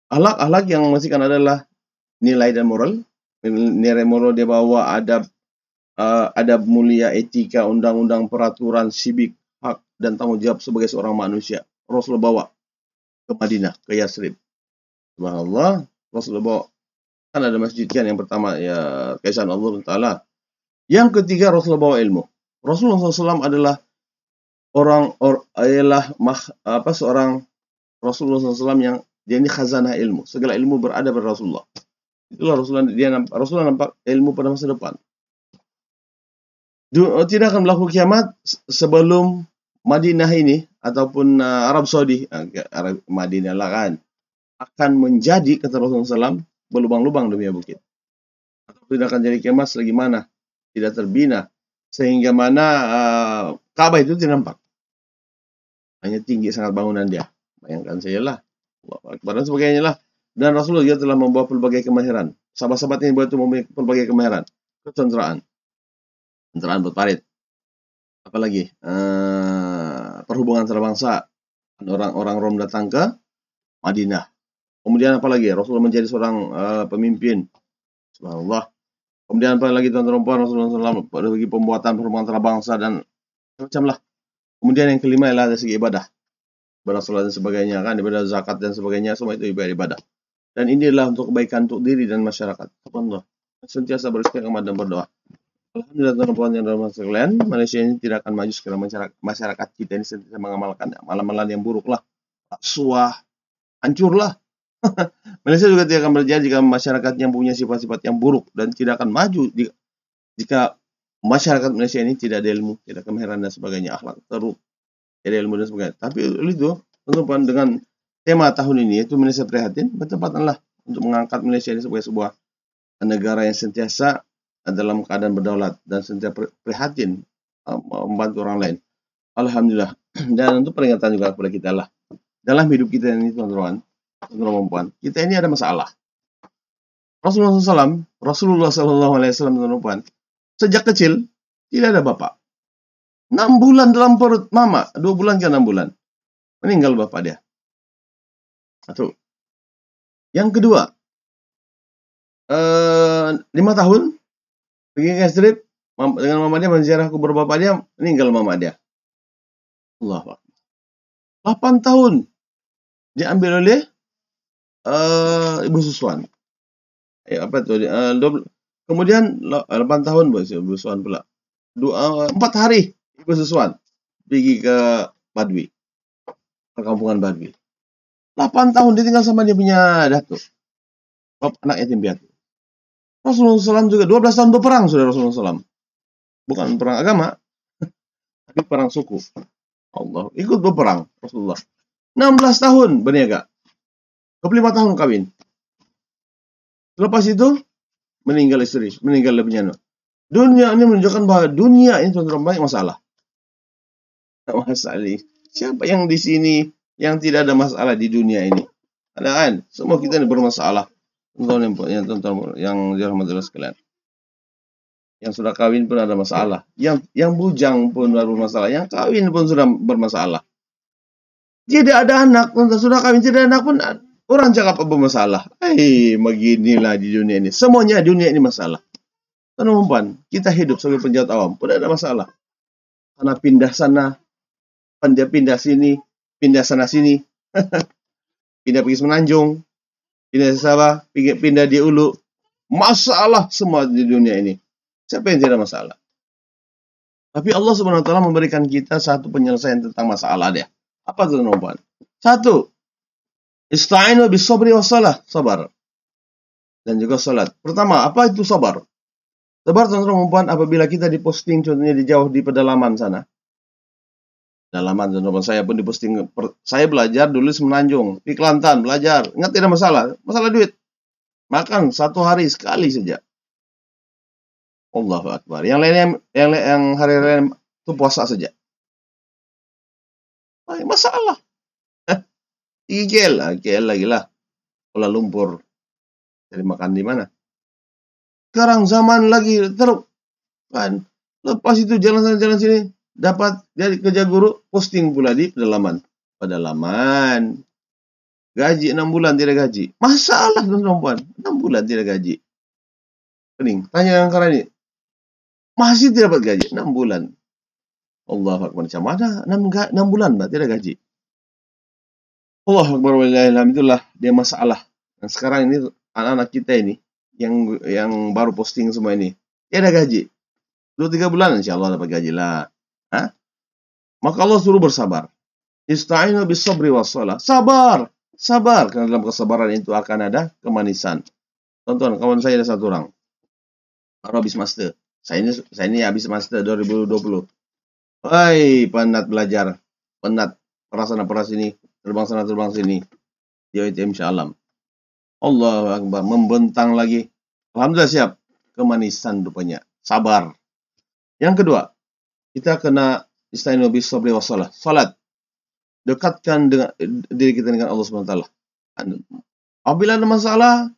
akhlak yang memastikan adalah nilai dan moral. Nilai moral dia bawa adab mulia, etika, undang-undang, peraturan, sibik, hak, dan tanggung jawab sebagai seorang manusia. Rasulullah bawa ke Madinah, ke Yathrib. Subhanallah, Rasulullah bawa. Kan ada masjid kan yang pertama, ya, keesaan Allah Ta'ala. Yang ketiga, Rasulullah bawa ilmu. Rasulullah SAW adalah seorang Rasulullah SAW yang dia ini khazanah ilmu. Segala ilmu berada pada Rasulullah. Itulah Rasulullah nampak ilmu pada masa depan. Tidak akan berlaku kiamat sebelum Madinah ini ataupun Arab Saudi, Madinah lah kan, akan menjadi, kata Rasulullah SAW, berlubang-lubang demi bukit. Atau tidak akan jadi kiamat selagi mana tidak terbina, sehingga mana Ka'bah itu tidak nampak. Hanya tinggi sangat bangunan dia. Bayangkan saja lah. Dan sebagainya lah. Dan Rasulullah juga telah membawa pelbagai kemahiran. Sahabat-sahabat ini memiliki pelbagai kemahiran. Ketenteraan berparit. Apalagi perhubungan antarabangsa. Orang Rom datang ke Madinah. Kemudian apalagi Rasulullah menjadi seorang pemimpin. Subhanallah. Kemudian apalagi tuan-tuan, Rasulullah SAW bagi pembuatan perhubungan antarabangsa dan macam lah. Kemudian yang kelima adalah dari segi ibadah. Ibadah salat dan sebagainya, kan, ibadah zakat dan sebagainya, semua itu ibadah. Dan inilah untuk kebaikan untuk diri dan masyarakat. Allah sentiasa beristiqamah dan berdoa. Alhamdulillah, tuan-tuan yang dalam sekalian, Malaysia ini tidak akan maju sekali masyarakat kita ini sentiasa mengamalkan amalan-amalan yang buruk lah, suah, hancurlah. Malaysia juga tidak akan berjaya jika masyarakat yang punya sifat-sifat yang buruk, dan tidak akan maju jika masyarakat Malaysia ini tidak ada ilmu, tidak kemahiran dan sebagainya, akhlak teruk, tidak ilmu dan sebagainya. Tapi itu, teman-teman, dengan tema tahun ini, yaitu Malaysia Prihatin, bertempatanlah untuk mengangkat Malaysia ini sebagai sebuah negara yang sentiasa dalam keadaan berdaulat dan sentiasa prihatin membantu orang lain. Alhamdulillah. Dan untuk peringatan juga kepada kita lah. Dalam hidup kita ini, teman-teman, kita ini ada masalah. Rasulullah SAW, teman-teman, sejak kecil tidak ada bapak. 6 bulan dalam perut mama, 2 bulan ke 6 bulan. Meninggal bapak dia. Satu. Yang kedua, 5 tahun pergi ke strip dengan mama dia, menziarah kubur bapak dia, meninggal mama dia. Allah. 8 tahun diambil oleh Ibu Suswan. Kemudian 8 tahun Ibu Suswan pula. 4 hari Ibu Suswan pergi ke Badui, perkampungan Badui. 8 tahun ditinggal sama dia punya datuk, anak yatim piatu. Rasulullah SAW juga 12 tahun berperang sudah Rasulullah SAW. Bukan perang agama, tapi perang suku. Allah, ikut berperang Rasulullah. 16 tahun berniaga. 25 tahun kawin. Lepas itu meninggal istri, meninggal punya anak. Dunia ini menunjukkan bahwa dunia ini banyak masalah. Masalah. Siapa yang di sini yang tidak ada masalah di dunia ini? Ada kan? Semua kita ini bermasalah. Tonton yang dirahmati Allah sekalian. Yang sudah kawin pun ada masalah. Yang bujang pun ada masalah. Yang kawin pun sudah bermasalah. Tidak ada anak, sudah kawin tidak ada anak pun orang cakap apa masalah. Beginilah di dunia ini. Semuanya dunia ini masalah. Teman-teman, kita hidup sebagai penjahat awam pun ada masalah. Karena pindah sana, pindah sini, pindah sana sini, pindah pergi Semenanjung, pindah di Sabah, pindah di Ulu. Masalah semua di dunia ini. Siapa yang tidak masalah? Tapi Allah Subhanahu wa taala memberikan kita satu penyelesaian tentang masalah dia. Apa itu, teman-teman? 1. Ista'inu bis sabri was salah, sabar. Dan juga salat. Pertama, apa itu sabar? Sabar, teman-teman, apabila kita diposting contohnya di jauh di pedalaman sana. Dalaman, teman-teman, saya pun diposting. Saya belajar dulu Semenanjung, di Kelantan belajar. Ingat tidak masalah, masalah duit. Makan 1 hari sekali saja. Allahu Akbar. Yang lainnya, yang hari-hari lain itu puasa saja. Masalah. IGL lagi lah. Kuala Lumpur. Jadi makan di mana? Sekarang zaman lagi teruk. Kan? Lepas itu jalan sana jalan sini. Dapat dari kerja guru. Posting pula di pedalaman. Gaji 6 bulan tidak gaji. Masalah teman-teman. 6 bulan tidak gaji. Pening. Tanya yang karena ini. Masih tidak dapat gaji. 6 bulan. Allah Akbar. Macam mana 6 bulan mbak tidak gaji? Allah Akbar walillahilhamd. Itulah dia masalah. Dan sekarang ini anak-anak kita ini yang baru posting semua ini dia ada gaji 2-3 bulan insya Allah dapat gaji lah. Maka Allah suruh bersabar. Ista'inu bis sabri was salah. Sabar karena dalam kesabaran itu akan ada kemanisan. Tonton, kawan saya ada satu orang baru habis master. Saya ini habis master 2020. Penat belajar, penat perasaan sini, terbang sana terbang sini. Dia itu insyaallah. Allah Akbar, membentang lagi. Alhamdulillah siap. Kemanisan rupanya. Sabar. Yang kedua, kita kena istainu bis sabri was salah. Salat. Dekatkan dengan diri kita dengan Allah Subhanahu wa taala. Apabila ada masalah,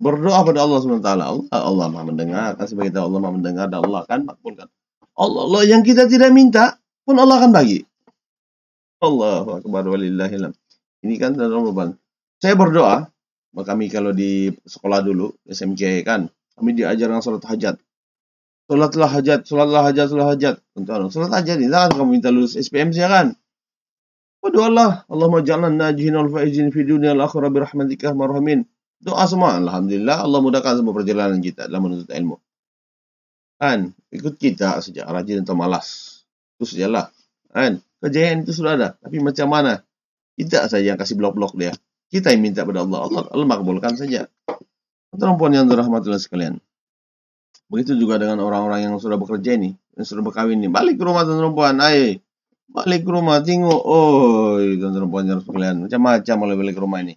berdoa pada Allah Subhanahu wa taala. Allah Maha mendengar. Kan sebagai Allah Maha mendengar dan Allah akan makbulkan. Allah yang kita tidak minta pun Allah akan bagi. Allahu Akbar walillahilhamd. Ini kan teman-teman. Saya berdoa. Kami kalau di sekolah dulu, SMK kan, kami diajarkan salat hajat. Salatlah hajat. Salat hajat ini, jangan kamu minta lulus SPM saja kan. Doalah, Allahumma ja'alna najihin al-faizin fi dunia al-akhirah birahmatika marhamin. Doa semua, alhamdulillah, Allah mudahkan semua perjalanan kita dalam menuntut ilmu. Kan, ikut kita saja, rajin atau malas. Itu sajalah. Kan, kejayaan itu sudah ada, tapi macam mana? Kita saja yang kasih blok-blok dia. Kita yang minta pada Allah. Allah makbulkan saja. Teman-teman yang dirahmati Allah sekalian. Begitu juga dengan orang-orang yang sudah bekerja ini, yang sudah berkawin ini. Balik ke rumah teman-teman. Balik ke rumah, tengok. Teman-teman yang sekalian. Macam-macam oleh balik ke rumah ini.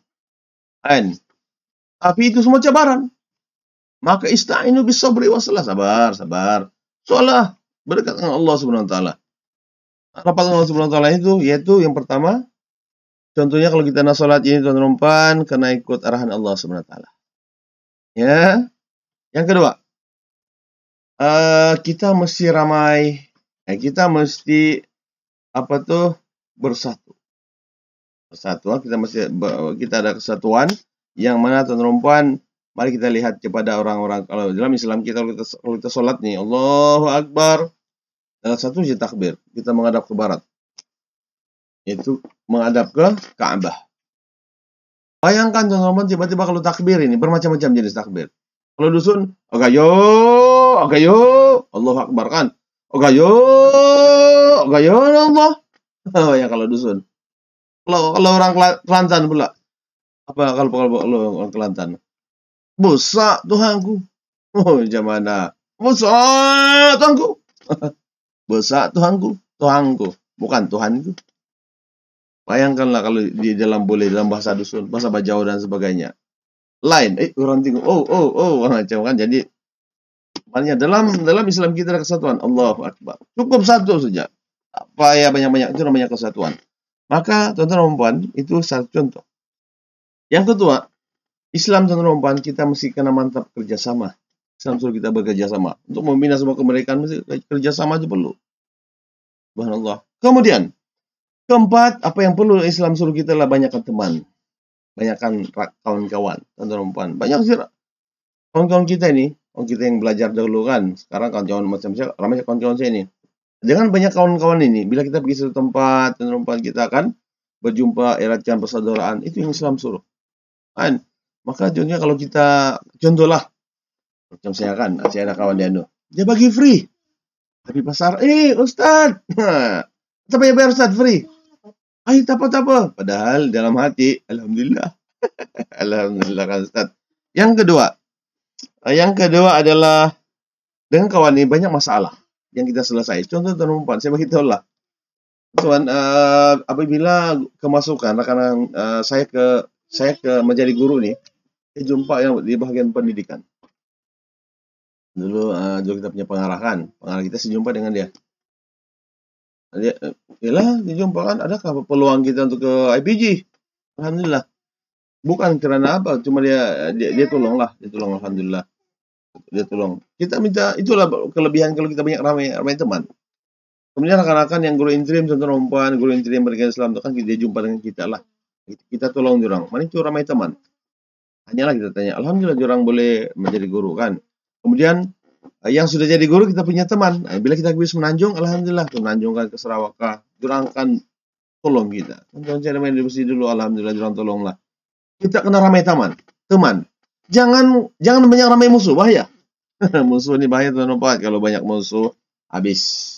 Tapi itu semua cabaran. Maka ista'inu bis sabri wassalah, sabar. Soalnya berdekat dengan Allah Subhanahu wa taala. Rapat dengan Allah Subhanahu wa taala itu yaitu yang pertama, contohnya kalau kita nak salat ini tuan-tuan kena ikut arahan Allah Subhanahu wa taala. Ya. Yang kedua, kita mesti ramai, kita mesti bersatu. Kita ada kesatuan yang mana tuan-tuan, mari kita lihat kepada orang-orang. Kalau dalam Islam kalau kita sholat nih, Allahu Akbar, dalam satu je takbir, kita menghadap ke barat, itu menghadap ke Ka'bah. Bayangkan tuan-tuan, tiba-tiba kalau takbir ini bermacam-macam jenis takbir. Kalau dusun, agayo, Allahu Akbar kan, agayo Allah. Ya kalau dusun. Kalau orang Kelantan pula, kalau orang Kelantan, Busa Tuhanku. Oh, jamana. Busa Tuhanku. Busa Tuhanku. Bukan Tuhanku. Bayangkanlah kalau di dalam bahasa dusun, bahasa Bajau dan sebagainya. Lain, orang tengok, macam kan. Jadi, maknanya dalam Islam kita ada kesatuan. Allahu Akbar. Cukup satu saja. Apa ya banyak-banyak, itu namanya kesatuan. Maka, tuan-tuan, itu satu contoh. Yang kedua, Islam tuan-tuan, kita mesti kena mantap kerjasama. Islam suruh kita bekerjasama. Untuk membina sebuah kemerdekaan, mesti kerjasama aja perlu. Subhanallah. Kemudian, keempat, apa yang perlu Islam suruh kita lah banyakkan teman. Banyakkan kawan-kawan, tuan-tuan. Banyak sih kawan-kawan kita ini, kawan kita yang belajar dahulu kan. Sekarang kawan-kawan macam saya, ramai kawan-kawan saya ini. Jangan banyak kawan-kawan ini. Bila kita pergi satu tempat, tuan-tuan, kita akan berjumpa, eratkan persaudaraan. Itu yang Islam suruh. Kan? Maka contohnya kalau kita, contohlah, macam saya kan, saya ada kawan dia bagi free. Tapi pasar, Ustaz, apa yang bayar Ustaz free? Tak apa. Padahal dalam hati, Alhamdulillah. Alhamdulillah kan Ustaz. Yang kedua adalah, dengan kawan ini banyak masalah yang kita selesai. Contoh tuan-tuan, saya bagi tahu lah. Tuan, apabila kemasukan, rekan saya ke menjadi guru nih, saya jumpa yang di bagian pendidikan. Dulu kita punya pengarah kita sejumpa dengan dia. Dia jumpa kan, adakah peluang kita untuk ke IPG? Alhamdulillah. Bukan kerana apa, cuma dia tolong, alhamdulillah. Dia tolong. Kita minta, itulah kelebihan kalau kita banyak ramai teman. Kemudian rekan-rekan yang guru interim, tuan-tuan, guru interim beragama Islam itu kan dia jumpa dengan kita lah. Kita tolong diorang. Mana itu ramai teman. Hanyalah kita tanya, alhamdulillah diorang boleh menjadi guru kan. Kemudian yang sudah jadi guru kita punya teman. Bila kita bisa menanjung, alhamdulillah menanjung kan ke Sarawak, diorang akan tolong kita. Tuan-tuan saya main di masjid dulu, alhamdulillah diorang tolonglah. Kita kena ramai teman. Jangan banyak ramai musuh, bahaya. Musuh ini bahaya tuan-tuan. Kalau banyak musuh, habis.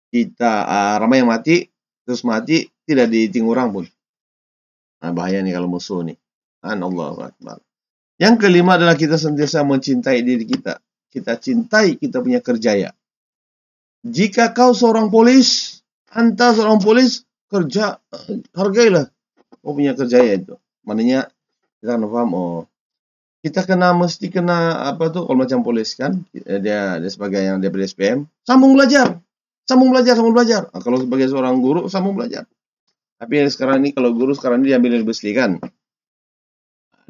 Kita ramai yang mati, terus mati, tidak diting orang pun. Bahaya nih kalau musuh nih. Allahu Akbar. Yang kelima adalah kita sentiasa mencintai diri kita. Kita cintai kita punya kerjaya. Jika kau seorang polis, anta seorang polis, hargailah kau punya kerjaya itu. Maknanya kita kena paham, kita mesti kena kalau macam polis kan, dia sebagai yang dia SPM, sambung belajar. Kalau sebagai seorang guru, sambung belajar. Tapi sekarang ini kalau guru sekarang ini diambil lebih kan.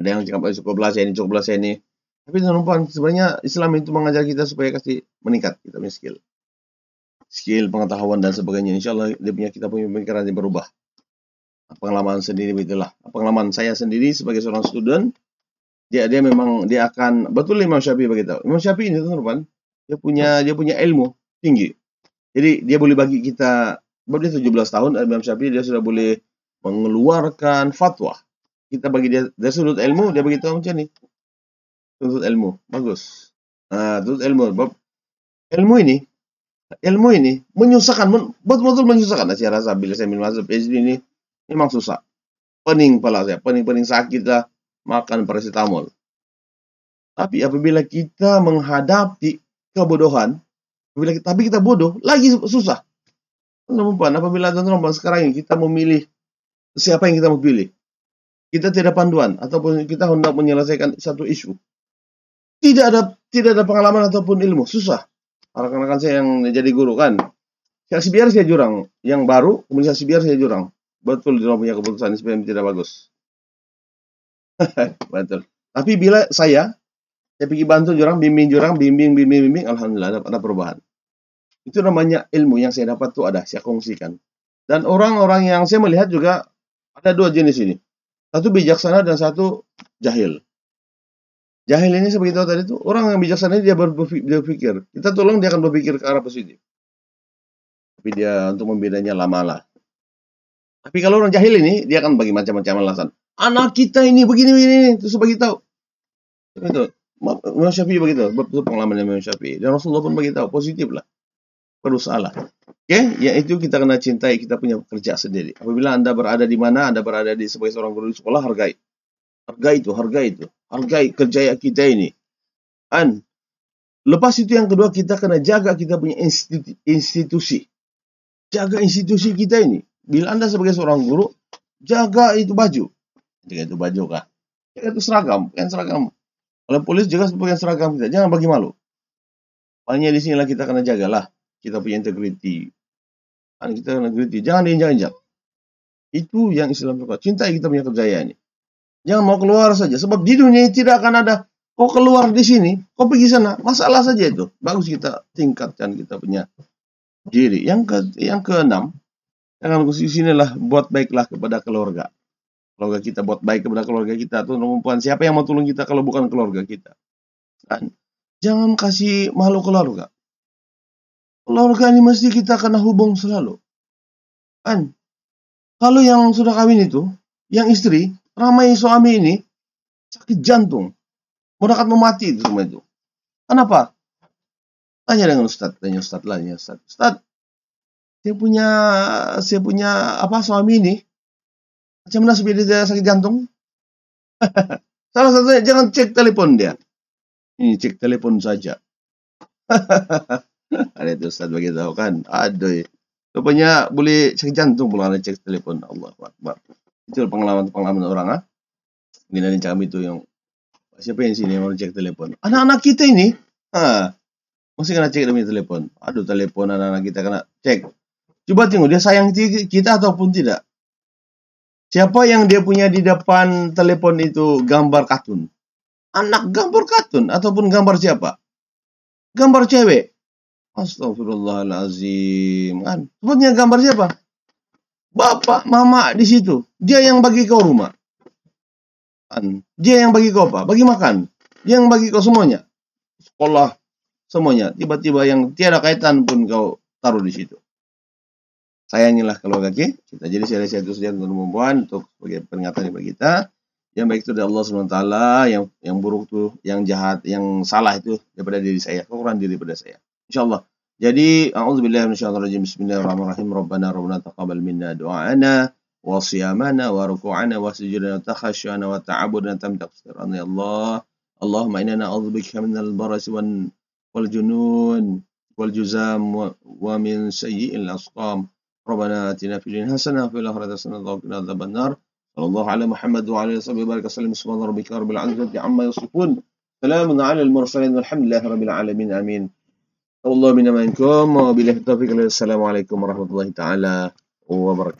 Ada yang cakap cukup belas ini. Tapi teman-teman, sebenarnya Islam itu mengajar kita supaya meningkat kita punya skill, pengetahuan dan sebagainya. Insyaallah kita punya pemikiran yang berubah. Pengalaman sendiri begitulah. Pengalaman saya sendiri sebagai seorang student, dia akan betul Imam Syafi'i begitu. Imam Syafi'i ini teman-teman, dia punya ilmu tinggi. Jadi dia boleh bagi kita, dia 17 tahun Imam Syafi'i, dia sudah boleh mengeluarkan fatwa. Kita bagi dia dari sudut ilmu, dia bagi tahu macam ni. Sudut ilmu, bagus. Sudut ilmu, ilmu ini menyusahkan, betul-betul menyusahkan. Saya rasa bila saya minum mazhab PhD ini memang susah. Pening kepala saya, pening sakit lah, makan paracetamol. Tapi apabila kita menghadapi kebodohan, tapi kita bodoh, lagi susah. Teman-teman, apabila teman-teman sekarang ini kita memilih siapa yang kita mau pilih, kita tidak panduan, ataupun kita hendak menyelesaikan satu isu. tidak ada pengalaman ataupun ilmu, susah. Rekan-rekan saya yang jadi guru kan, kasih biar saya jurang. Yang baru, kemudian kasih biar saya jurang. Betul, dia punya keputusan SPM tidak bagus. Betul. Tapi bila saya pergi bantu jurang, bimbing, alhamdulillah ada perubahan. Itu namanya ilmu yang saya dapat tuh ada, saya kongsikan. Dan orang-orang yang saya melihat juga ada dua jenis ini. Satu bijaksana dan satu jahil. Jahil ini seperti tahu tadi itu orang yang bijaksana ini dia berpikir. Kita tolong dia akan berpikir ke arah positif. Tapi dia untuk membedanya lamalah. Tapi kalau orang jahil ini dia akan bagi macam-macam alasan. Anak kita ini begini terus bagi tahu. Itu Imam Syafi'i begitu, betul pengalaman Imam Syafi'i. Dan Rasulullah pun bagi tahu positif lah. Berusaha. Oke, yaitu kita kena cintai kita punya kerja sendiri. Apabila Anda berada di mana, Anda berada di sebagai seorang guru di sekolah, hargai. Hargai kerja kita ini. Lepas itu yang kedua, kita kena jaga kita punya institusi. Jaga institusi kita ini. Bila Anda sebagai seorang guru, jaga itu baju. Jaga itu baju kah? Jaga itu seragam, bukan seragam. Kalau polis jaga sebagai seragam kita, jangan bagi malu. Makanya di sinilah kita kena jagalah kita punya integriti. Kita kena integriti, jangan diinjak-injak. Itu yang Islam suka. Cintai kita punya kejayaan ini. Jangan mau keluar saja, sebab di dunia ini tidak akan ada kau keluar di sini, kau pergi sana, masalah saja itu. Bagus kita tingkatkan kita punya diri. Yang keenam, jangan di sinilah buat baiklah kepada keluarga. Keluarga kita buat baik kepada keluarga kita. Tuh perempuan, siapa yang mau tolong kita kalau bukan keluarga kita? Jangan kasih malu keluarga. Keluarga ini mesti kita kena hubung selalu. Kalau yang sudah kawin itu, yang istri, ramai suami ini, sakit jantung. Mau dekat mau mati itu semua itu. Kenapa? Tanya dengan Ustaz. Ustaz, saya punya suami ini, macam mana supaya dia sakit jantung? Salah satunya, jangan cek telepon dia. Ini cek telepon saja. Ada itu Ustaz bagi tahu kan. Aduh. Rupanya boleh cek jantung pula ada cek telepon. Allahu Akbar. Itu pengalaman orang. Mungkin ada kami itu yang siapa yang sini mau cek telepon. Anak-anak kita ini, mesti kena cek demi telepon. Aduh, telepon anak-anak kita kena cek. Coba tengok dia sayang kita ataupun tidak. Siapa yang dia punya di depan telepon itu gambar kartun? Anak gambar kartun ataupun gambar siapa? Gambar cewek. Astagfirullahalazim. Sebutnya gambar siapa? Bapak, mama di situ. Dia yang bagi kau rumah. Dia yang bagi kau apa? Bagi makan. Dia yang bagi kau semuanya. Sekolah, semuanya. Tiba-tiba yang tiada kaitan pun kau taruh di situ. Sayangilah keluarga kita. Jadi saya itu saja untuk perempuan untuk sebagai peringatan bagi kita. Yang baik itu dari Allah SWT, yang buruk itu, yang jahat, yang salah itu daripada diri saya, kekurangan diri daripada saya. Insyaallah. Jadi, a'udzubillahi minasyaitonirrajim. Bismillahirrahmanirrahim. Rabbana taqabbal minna du'ana wa siyamana wa ruku'ana wa sujudana wa takhashyana wa ta'abudana tam taqsirana ya Allah. Allahumma inna na'udzubika minal barasi wal junun wal juzam wa min sayyi'il asqam. Rabbana atina fid dunya hasanah wa fil akhirati hasanah wa qina adzabannar. Sallallahu ala Muhammad wa ala alihi wa sallam. Subhana rabbika rabbil izzati amma yasifun. Salamun ala al mursalin walhamdulillahi rabbil alamin. Amin. Allah minna minkum wa billahi taufiq. Assalamualaikum warahmatullahi taala wabarakatuh.